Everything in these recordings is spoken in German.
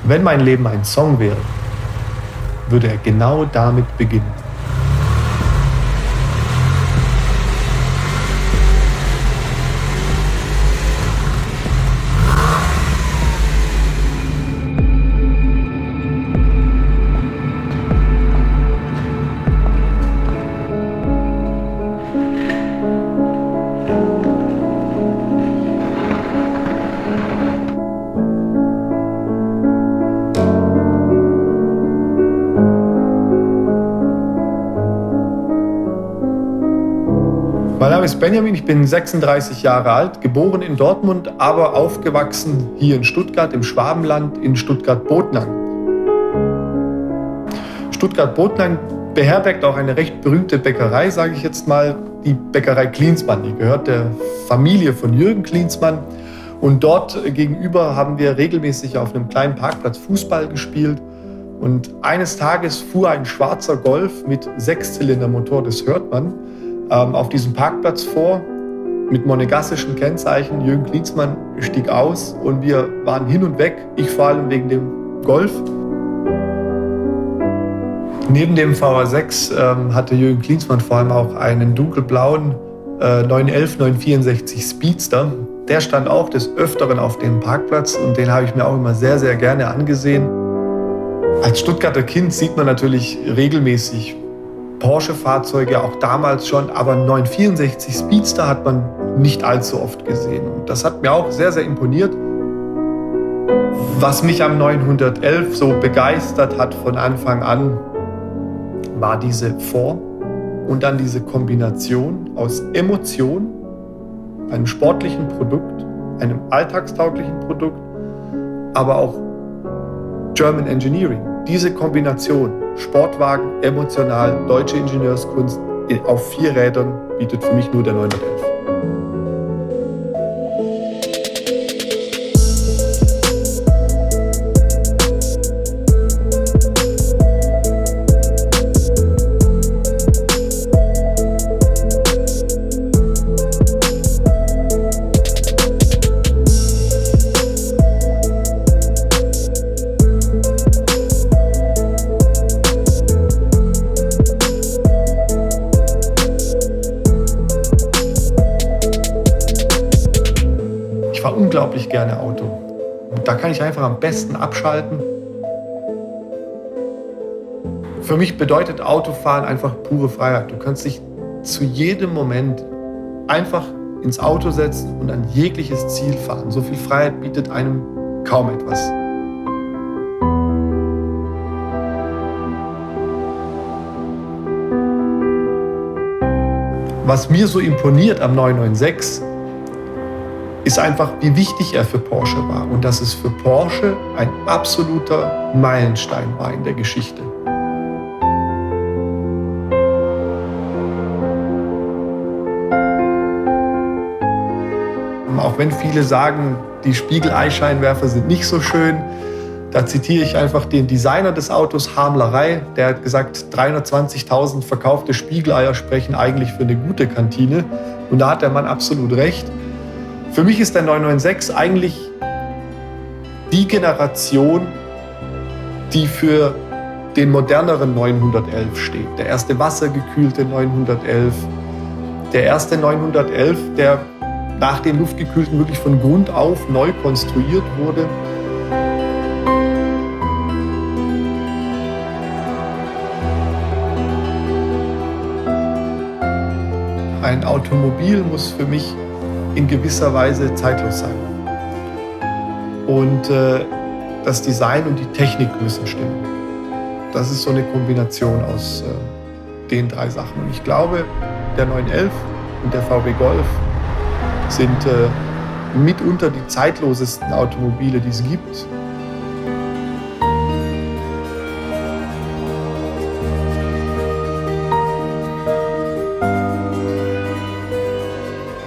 Wenn mein Leben ein Song wäre, würde er genau damit beginnen. Mein Name ist Benjamin, ich bin 36 Jahre alt, geboren in Dortmund, aber aufgewachsen hier in Stuttgart, im Schwabenland, in Stuttgart-Botnang. Stuttgart-Botnang beherbergt auch eine recht berühmte Bäckerei, sage ich jetzt mal, die Bäckerei Klinsmann. Die gehört der Familie von Jürgen Klinsmann. Und dort gegenüber haben wir regelmäßig auf einem kleinen Parkplatz Fußball gespielt. Und eines Tages fuhr ein schwarzer Golf mit Sechszylindermotor, das hört man, auf diesem Parkplatz vor, mit monegassischen Kennzeichen. Jürgen Klinsmann stieg aus und wir waren hin und weg, ich vor allem wegen dem Golf. Neben dem VA6 hatte Jürgen Klinsmann vor allem auch einen dunkelblauen 911 964 Speedster. Der stand auch des Öfteren auf dem Parkplatz und den habe ich mir auch immer sehr, sehr gerne angesehen. Als Stuttgarter Kind sieht man natürlich regelmäßig Porsche-Fahrzeuge, auch damals schon, aber 964 Speedster hat man nicht allzu oft gesehen. Und das hat mir auch sehr, sehr imponiert. Was mich am 911 so begeistert hat von Anfang an, war diese Form und dann diese Kombination aus Emotion, einem sportlichen Produkt, einem alltagstauglichen Produkt, aber auch German Engineering. Diese Kombination, Sportwagen, emotional, deutsche Ingenieurskunst auf 4 Rädern, bietet für mich nur der 911. Ich fahre unglaublich gerne Auto. Und da kann ich einfach am besten abschalten. Für mich bedeutet Autofahren einfach pure Freiheit. Du kannst dich zu jedem Moment einfach ins Auto setzen und an jegliches Ziel fahren. So viel Freiheit bietet einem kaum etwas. Was mir so imponiert am 996, ist einfach, wie wichtig er für Porsche war und dass es für Porsche ein absoluter Meilenstein war in der Geschichte. Auch wenn viele sagen, die Spiegeleischeinwerfer sind nicht so schön, da zitiere ich einfach den Designer des Autos, Hamlerei, der hat gesagt, 320.000 verkaufte Spiegeleier sprechen eigentlich für eine gute Kantine. Und da hat der Mann absolut recht. Für mich ist der 996 eigentlich die Generation, die für den moderneren 911 steht. Der erste wassergekühlte 911, der erste 911, der nach den luftgekühlten wirklich von Grund auf neu konstruiert wurde. Ein Automobil muss für mich in gewisser Weise zeitlos sein. Und das Design und die Technik müssen stimmen. Das ist so eine Kombination aus den 3 Sachen. Und ich glaube, der 911 und der VW Golf sind mitunter die zeitlosesten Automobile, die es gibt.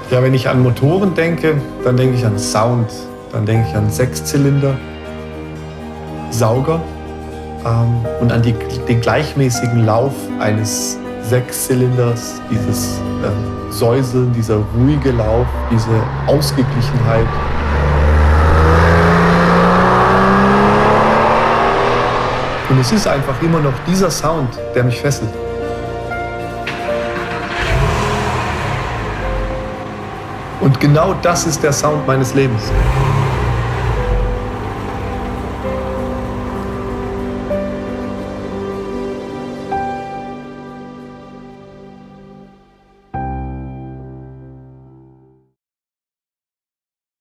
Ja, wenn ich an Motoren denke, dann denke ich an Sound, dann denke ich an Sechszylinder, Sauger und an den gleichmäßigen Lauf eines Sechszylinders, dieses Säuseln, dieser ruhige Lauf, diese Ausgeglichenheit. Und es ist einfach immer noch dieser Sound, der mich fesselt. Und genau das ist der Sound meines Lebens.